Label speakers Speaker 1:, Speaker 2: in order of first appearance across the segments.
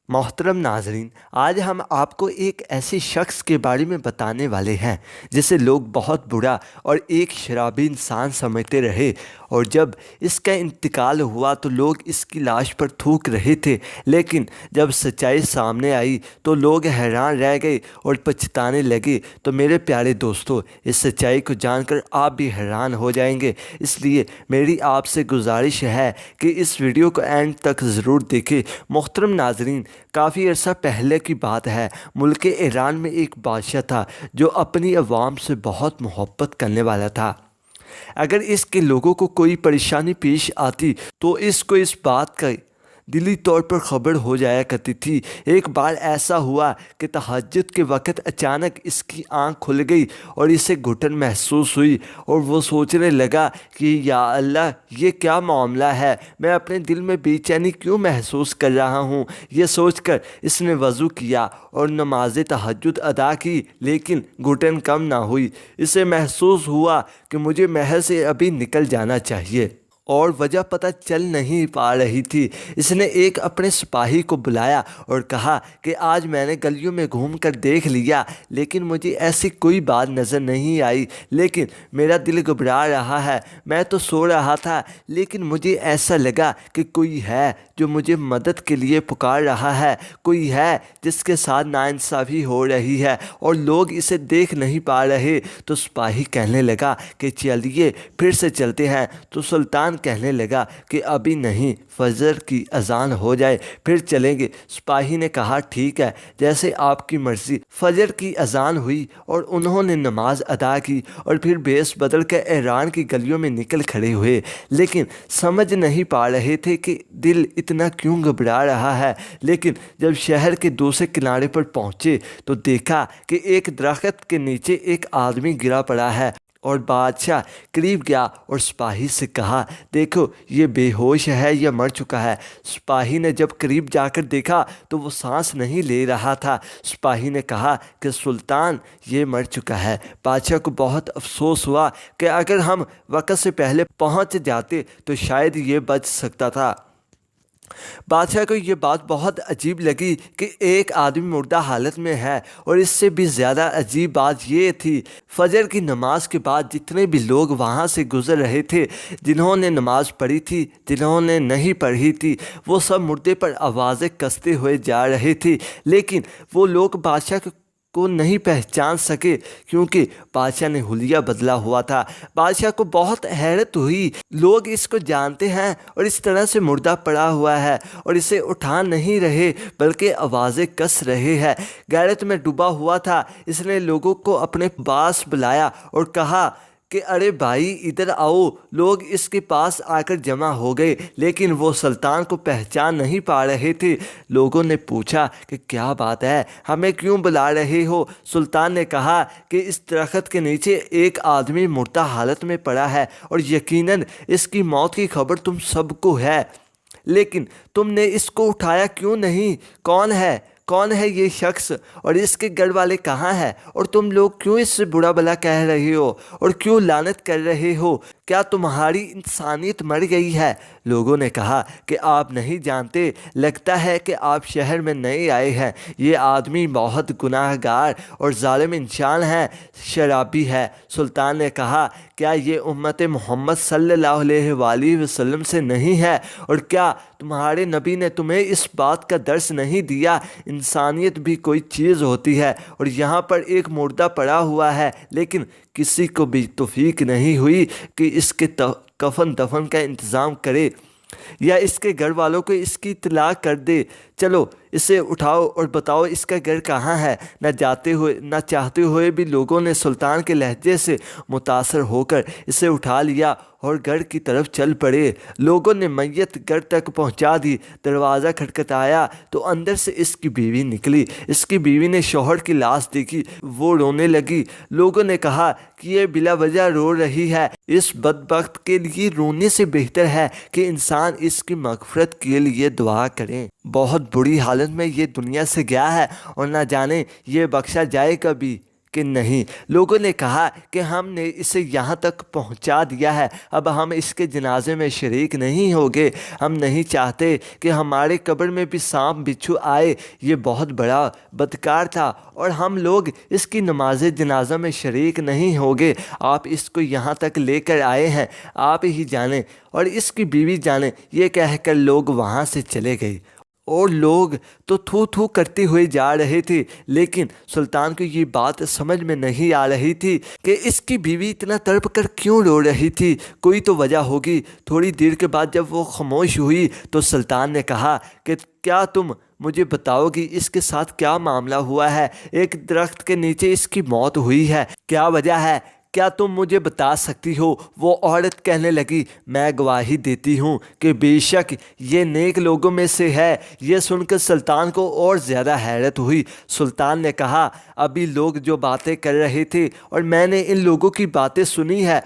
Speaker 1: محترم ناظرین، آج ہم آپ کو ایک ایسے شخص کے بارے میں بتانے والے ہیں جسے لوگ بہت برا اور ایک شرابی انسان سمجھتے رہے، اور جب اس کا انتقال ہوا تو لوگ اس کی لاش پر تھوک رہے تھے، لیکن جب سچائی سامنے آئی تو لوگ حیران رہ گئے اور پچھتانے لگے۔ تو میرے پیارے دوستو، اس سچائی کو جان کر آپ بھی حیران ہو جائیں گے، اس لیے میری آپ سے گزارش ہے کہ اس ویڈیو کو اینڈ تک ضرور دیکھیں۔ محترم ناظرین، کافی عرصہ پہلے کی بات ہے، ملک ایران میں ایک بادشاہ تھا جو اپنی عوام سے بہت محبت کرنے والا تھا۔ اگر اس کے لوگوں کو کوئی پریشانی پیش آتی تو اس کو اس بات کا دلی طور پر خبر ہو جایا کرتی تھی۔ ایک بار ایسا ہوا کہ تہجد کے وقت اچانک اس کی آنکھ کھل گئی اور اسے گھٹن محسوس ہوئی، اور وہ سوچنے لگا کہ یا اللہ، یہ کیا معاملہ ہے، میں اپنے دل میں بے چینی کیوں محسوس کر رہا ہوں۔ یہ سوچ کر اس نے وضو کیا اور نماز تہجد ادا کی، لیکن گھٹن کم نہ ہوئی۔ اسے محسوس ہوا کہ مجھے محل سے ابھی نکل جانا چاہیے، اور وجہ پتہ چل نہیں پا رہی تھی۔ اس نے ایک اپنے سپاہی کو بلایا اور کہا کہ آج میں نے گلیوں میں گھوم کر دیکھ لیا، لیکن مجھے ایسی کوئی بات نظر نہیں آئی، لیکن میرا دل گھبرا رہا ہے۔ میں تو سو رہا تھا، لیکن مجھے ایسا لگا کہ کوئی ہے جو مجھے مدد کے لیے پکار رہا ہے، کوئی ہے جس کے ساتھ ناانصافی ہو رہی ہے اور لوگ اسے دیکھ نہیں پا رہے۔ تو سپاہی کہنے لگا کہ چلیے پھر سے چلتے ہیں۔ تو سلطان کہنے لگا کہ ابھی نہیں، فجر کی اذان ہو جائے پھر چلیں گے۔ سپاہی نے کہا ٹھیک ہے، جیسے آپ کی مرضی۔ فجر کی اذان ہوئی اور انہوں نے نماز ادا کی اور پھر بیس بدل کر ایران کی گلیوں میں نکل کھڑے ہوئے، لیکن سمجھ نہیں پا رہے تھے کہ دل اتنا کیوں گھبرا رہا ہے۔ لیکن جب شہر کے دوسرے کنارے پر پہنچے تو دیکھا کہ ایک درخت کے نیچے ایک آدمی گرا پڑا ہے، اور بادشاہ قریب گیا اور سپاہی سے کہا دیکھو یہ بے ہوش ہے یا مر چکا ہے۔ سپاہی نے جب قریب جا کر دیکھا تو وہ سانس نہیں لے رہا تھا۔ سپاہی نے کہا کہ سلطان یہ مر چکا ہے۔ بادشاہ کو بہت افسوس ہوا کہ اگر ہم وقت سے پہلے پہنچ جاتے تو شاید یہ بچ سکتا تھا۔ بادشاہ کو یہ بات بہت عجیب لگی کہ ایک آدمی مردہ حالت میں ہے، اور اس سے بھی زیادہ عجیب بات یہ تھی فجر کی نماز کے بعد جتنے بھی لوگ وہاں سے گزر رہے تھے، جنہوں نے نماز پڑھی تھی، جنہوں نے نہیں پڑھی تھی، وہ سب مردے پر آوازیں کستے ہوئے جا رہے تھے، لیکن وہ لوگ بادشاہ کو نہیں پہچان سکے کیونکہ بادشاہ نے حلیہ بدلا ہوا تھا۔ بادشاہ کو بہت حیرت ہوئی، لوگ اس کو جانتے ہیں اور اس طرح سے مردہ پڑا ہوا ہے اور اسے اٹھا نہیں رہے بلکہ آوازیں کس رہے ہیں۔ غیرت میں ڈوبا ہوا تھا، اس نے لوگوں کو اپنے پاس بلایا اور کہا کہ ارے بھائی ادھر آؤ۔ لوگ اس کے پاس آ کر جمع ہو گئے، لیکن وہ سلطان کو پہچان نہیں پا رہے تھے۔ لوگوں نے پوچھا کہ کیا بات ہے، ہمیں کیوں بلا رہے ہو؟ سلطان نے کہا کہ اس درخت کے نیچے ایک آدمی مردہ حالت میں پڑا ہے اور یقیناً اس کی موت کی خبر تم سب کو ہے، لیکن تم نے اس کو اٹھایا کیوں نہیں؟ کون ہے یہ شخص اور اس کے گھر والے کہاں ہیں؟ اور تم لوگ کیوں اس سے برا بھلا کہہ رہے ہو اور کیوں لعنت کر رہے ہو؟ کیا تمہاری انسانیت مر گئی ہے؟ لوگوں نے کہا کہ آپ نہیں جانتے، لگتا ہے کہ آپ شہر میں نئے آئے ہیں۔ یہ آدمی بہت گناہ گار اور ظالم انسان ہے، شرابی ہے۔ سلطان نے کہا کیا یہ امت محمد صلی اللہ علیہ وآلہ وسلم سے نہیں ہے؟ اور کیا تمہارے نبی نے تمہیں اس بات کا درس نہیں دیا؟ انسانیت بھی کوئی چیز ہوتی ہے، اور یہاں پر ایک مردہ پڑا ہوا ہے، لیکن کسی کو بھی توفیق نہیں ہوئی کہ اس کے کفن دفن کا انتظام کرے یا اس کے گھر والوں کو اس کی اطلاع کر دے۔ چلو اسے اٹھاؤ اور بتاؤ اس کا گھر کہاں ہے۔ نہ چاہتے ہوئے بھی لوگوں نے سلطان کے لہجے سے متاثر ہو کر اسے اٹھا لیا اور گھر کی طرف چل پڑے۔ لوگوں نے میت گھر تک پہنچا دی۔ دروازہ کھٹکھٹایا تو اندر سے اس کی بیوی نکلی۔ اس کی بیوی نے شوہر کی لاش دیکھی، وہ رونے لگی۔ لوگوں نے کہا کہ یہ بلا وجہ رو رہی ہے، اس بدبخت کے لیے رونے سے بہتر ہے کہ انسان اس کی مغفرت کے لیے دعا کریں۔ بہت بری حالت میں یہ دنیا سے گیا ہے اور نہ جانے یہ بخشا جائے گا بھی کہ نہیں۔ لوگوں نے کہا کہ ہم نے اسے یہاں تک پہنچا دیا ہے، اب ہم اس کے جنازے میں شریک نہیں ہوگے، ہم نہیں چاہتے کہ ہمارے قبر میں بھی سانپ بچھو آئے، یہ بہت بڑا بدکار تھا اور ہم لوگ اس کی نماز جنازہ میں شریک نہیں ہوگے، آپ اس کو یہاں تک لے کر آئے ہیں، آپ ہی جانیں اور اس کی بیوی جانیں۔ یہ کہہ کر لوگ وہاں سے چلے گئے اور لوگ تو تھو تھو کرتے ہوئے جا رہے تھے، لیکن سلطان کو یہ بات سمجھ میں نہیں آ رہی تھی کہ اس کی بیوی اتنا تڑپ کر کیوں رو رہی تھی، کوئی تو وجہ ہوگی۔ تھوڑی دیر کے بعد جب وہ خاموش ہوئی تو سلطان نے کہا کہ کیا تم مجھے بتاؤ گی اس کے ساتھ کیا معاملہ ہوا ہے؟ ایک درخت کے نیچے اس کی موت ہوئی ہے، کیا وجہ ہے؟ کیا تم مجھے بتا سکتی ہو؟ وہ عورت کہنے لگی، میں گواہی دیتی ہوں کہ بے شک یہ نیک لوگوں میں سے ہے۔ یہ سن کر سلطان کو اور زیادہ حیرت ہوئی۔ سلطان نے کہا، ابھی لوگ جو باتیں کر رہے تھے اور میں نے ان لوگوں کی باتیں سنی ہے،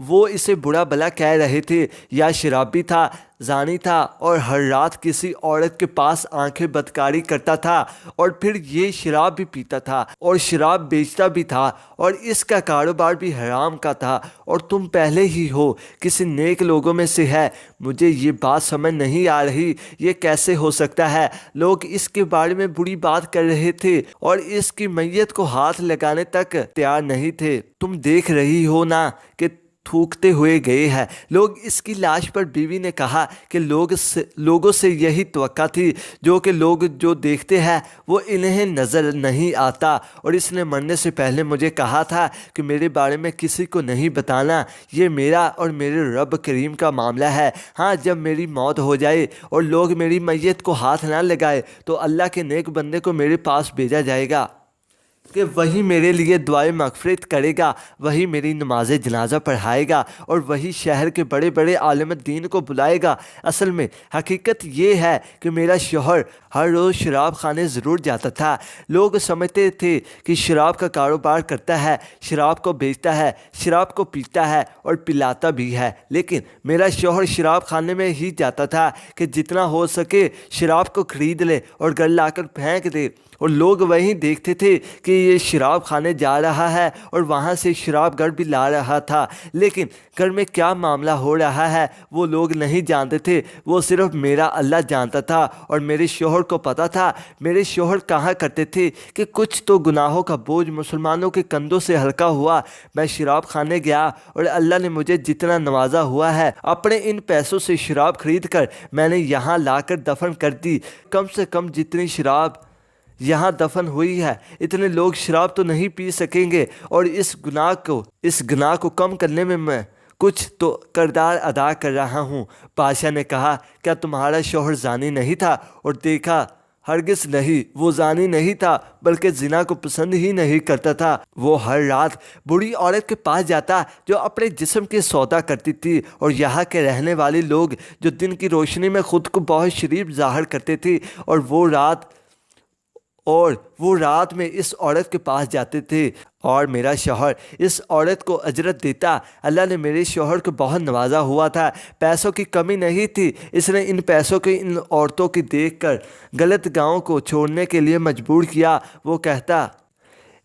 Speaker 1: وہ اسے برا بھلا کہہ رہے تھے، یا شرابی تھا، زانی تھا اور ہر رات کسی عورت کے پاس آنکھیں بدکاری کرتا تھا، اور پھر یہ شراب بھی پیتا تھا اور شراب بیچتا بھی تھا اور اس کا کاروبار بھی حرام کا تھا، اور تم پہلے ہی ہو کسی نیک لوگوں میں سے ہے۔ مجھے یہ بات سمجھ نہیں آ رہی، یہ کیسے ہو سکتا ہے؟ لوگ اس کے بارے میں بری بات کر رہے تھے اور اس کی میت کو ہاتھ لگانے تک تیار نہیں تھے۔ تم دیکھ رہی ہو نا کہ تھوکتے ہوئے گئے ہیں۔ لوگ اس کی لاش پر بیوی نے کہا کہ لوگوں سے یہی توقع تھی، جو کہ لوگ جو دیکھتے ہیں وہ انہیں نظر نہیں آتا، اور اس نے مرنے سے پہلے مجھے کہا تھا کہ میرے بارے میں کسی کو نہیں بتانا، یہ میرا اور میرے رب کریم کا معاملہ ہے۔ ہاں، جب میری موت ہو جائے اور لوگ میری میت کو ہاتھ نہ لگائے تو اللہ کے نیک بندے کو میرے پاس بھیجا جائے گا کہ وہی میرے لیے دعائے مغفرت کرے گا، وہی میری نماز جنازہ پڑھائے گا اور وہی شہر کے بڑے بڑے عالم دین کو بلائے گا۔ اصل میں حقیقت یہ ہے کہ میرا شوہر ہر روز شراب خانے ضرور جاتا تھا۔ لوگ سمجھتے تھے کہ شراب کا کاروبار کرتا ہے، شراب کو بیچتا ہے، شراب کو پیتا ہے اور پلاتا بھی ہے، لیکن میرا شوہر شراب خانے میں ہی جاتا تھا کہ جتنا ہو سکے شراب کو خرید لے اور گھر لا کر پھینک دے، اور لوگ وہیں دیکھتے تھے کہ یہ شراب خانے جا رہا ہے اور وہاں سے شراب گھر بھی لا رہا تھا، لیکن گھر میں کیا معاملہ ہو رہا ہے وہ لوگ نہیں جانتے تھے، وہ صرف میرا اللہ جانتا تھا، اور میرے شوہر کو پتا تھا۔ میرے شوہر کہا کرتے تھے کہ کچھ تو گناہوں کا بوجھ مسلمانوں کے کندھوں سے ہلکا ہوا، میں شراب خانے گیا اور اللہ نے مجھے جتنا نوازا ہوا ہے، اپنے ان پیسوں سے شراب خرید کر میں نے یہاں لا کر دفن کر دی۔ کم سے کم جتنی شراب یہاں دفن ہوئی ہے اتنے لوگ شراب تو نہیں پی سکیں گے، اور اس گناہ کو کم کرنے میں میں کچھ تو کردار ادا کر رہا ہوں۔ بادشاہ نے کہا، کیا تمہارا شوہر زانی نہیں تھا؟ اور دیکھا، ہرگز نہیں، وہ زانی نہیں تھا بلکہ زنا کو پسند ہی نہیں کرتا تھا۔ وہ ہر رات بوڑھی عورت کے پاس جاتا جو اپنے جسم کے سودا کرتی تھی، اور یہاں کے رہنے والے لوگ جو دن کی روشنی میں خود کو بہت شریف ظاہر کرتے تھے، اور وہ رات میں اس عورت کے پاس جاتے تھے، اور میرا شوہر اس عورت کو اجرت دیتا۔ اللہ نے میرے شوہر کو بہت نوازا ہوا تھا، پیسوں کی کمی نہیں تھی، اس نے ان پیسوں کو ان عورتوں کی دیکھ کر غلط گاؤں کو چھوڑنے کے لیے مجبور کیا۔ وہ کہتا،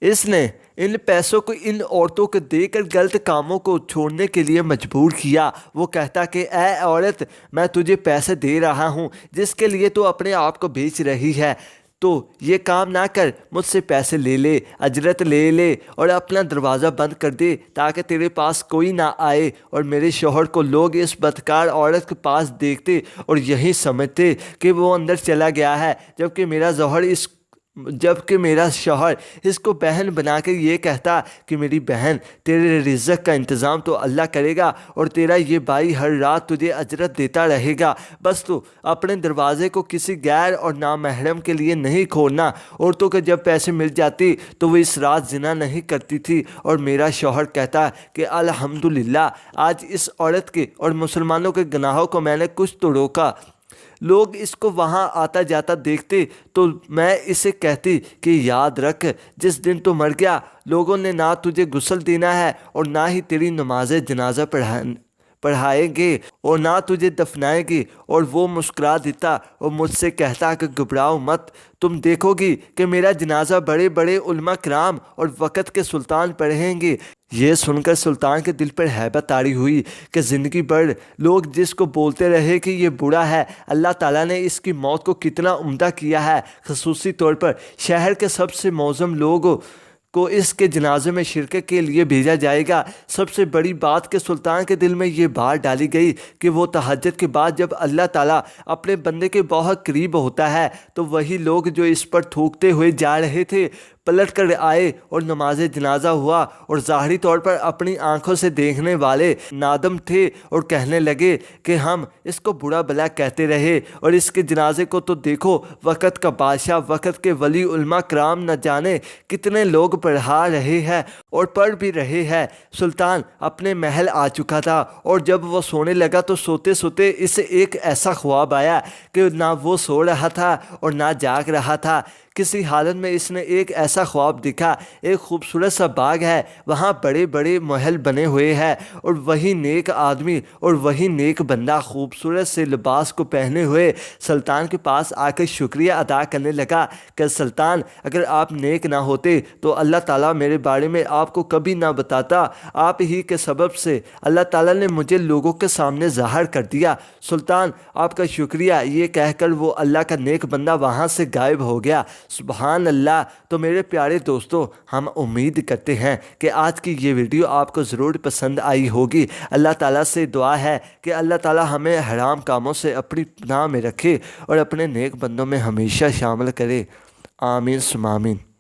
Speaker 1: اس نے ان پیسوں کو ان عورتوں کو دے کر غلط کاموں کو چھوڑنے کے لیے مجبور کیا۔ وہ کہتا کہ اے عورت، میں تجھے پیسے دے رہا ہوں جس کے لیے تو اپنے آپ کو بیچ رہی ہے، تو یہ کام نہ کر، مجھ سے پیسے لے لے، اجرت لے لے اور اپنا دروازہ بند کر دے تاکہ تیرے پاس کوئی نہ آئے۔ اور میرے شوہر کو لوگ اس بدکار عورت کے پاس دیکھتے اور یہی سمجھتے کہ وہ اندر چلا گیا ہے، جبکہ میرا شوہر اس کو بہن بنا کر یہ کہتا کہ میری بہن، تیرے رزق کا انتظام تو اللہ کرے گا، اور تیرا یہ بھائی ہر رات تجھے اجرت دیتا رہے گا، بس تو اپنے دروازے کو کسی غیر اور نامحرم کے لیے نہیں کھولنا۔ عورتوں کو جب پیسے مل جاتے تو وہ اس رات زنا نہیں کرتی تھی، اور میرا شوہر کہتا کہ الحمدللہ، آج اس عورت کے اور مسلمانوں کے گناہوں کو میں نے کچھ تو روکا۔ لوگ اس کو وہاں آتا جاتا دیکھتے تو میں اسے کہتی کہ یاد رکھ، جس دن تو مر گیا، لوگوں نے نہ تجھے غسل دینا ہے اور نہ ہی تیری نماز جنازہ پڑھائیں گے اور نہ تجھے دفنائیں گے۔ اور وہ مسکرا دیتا اور مجھ سے کہتا کہ گھبراؤ مت، تم دیکھو گی کہ میرا جنازہ بڑے بڑے علماء کرام اور وقت کے سلطان پڑھیں گے۔ یہ سن کر سلطان کے دل پر ہیبت طاری ہوئی کہ زندگی بھر لوگ جس کو بولتے رہے کہ یہ بوڑھا ہے، اللہ تعالیٰ نے اس کی موت کو کتنا عمدہ کیا ہے۔ خصوصی طور پر شہر کے سب سے معظم لوگوں کو اس کے جنازے میں شرکت کے لیے بھیجا جائے گا۔ سب سے بڑی بات کہ سلطان کے دل میں یہ بات ڈالی گئی کہ وہ تہجد کے بعد جب اللہ تعالیٰ اپنے بندے کے بہت قریب ہوتا ہے تو وہی لوگ جو اس پر تھوکتے ہوئے جا رہے تھے پلٹ کر آئے اور نماز جنازہ ہوا، اور ظاہری طور پر اپنی آنکھوں سے دیکھنے والے نادم تھے اور کہنے لگے کہ ہم اس کو برا بھلا کہتے رہے اور اس کے جنازے کو تو دیکھو، وقت کا بادشاہ، وقت کے ولی علماء کرام نہ جانے کتنے لوگ پڑھا رہے ہیں اور پڑھ بھی رہے ہیں۔ سلطان اپنے محل آ چکا تھا اور جب وہ سونے لگا تو سوتے سوتے اسے ایک ایسا خواب آیا کہ نہ وہ سو رہا تھا اور نہ جاگ رہا تھا۔ کسی حالت میں اس نے ایک ایسا خواب دیکھا، ایک خوبصورت سا باغ ہے، وہاں بڑے بڑے محل بنے ہوئے ہیں اور وہی نیک آدمی اور وہی نیک بندہ خوبصورت سے لباس کو پہنے ہوئے سلطان کے پاس آ کر شکریہ ادا کرنے لگا کہ سلطان، اگر آپ نیک نہ ہوتے تو اللہ تعالیٰ میرے بارے میں آپ کو کبھی نہ بتاتا، آپ ہی کے سبب سے اللہ تعالیٰ نے مجھے لوگوں کے سامنے ظاہر کر دیا۔ سلطان آپ کا شکریہ، یہ کہہ کر وہ اللہ کا نیک بندہ وہاں سے غائب ہو گیا۔ سبحان اللہ۔ تو میرے پیارے دوستو، ہم امید کرتے ہیں کہ آج کی یہ ویڈیو آپ کو ضرور پسند آئی ہوگی۔ اللہ تعالیٰ سے دعا ہے کہ اللہ تعالیٰ ہمیں حرام کاموں سے اپنی پناہ میں رکھے اور اپنے نیک بندوں میں ہمیشہ شامل کرے۔ آمین ثم آمین۔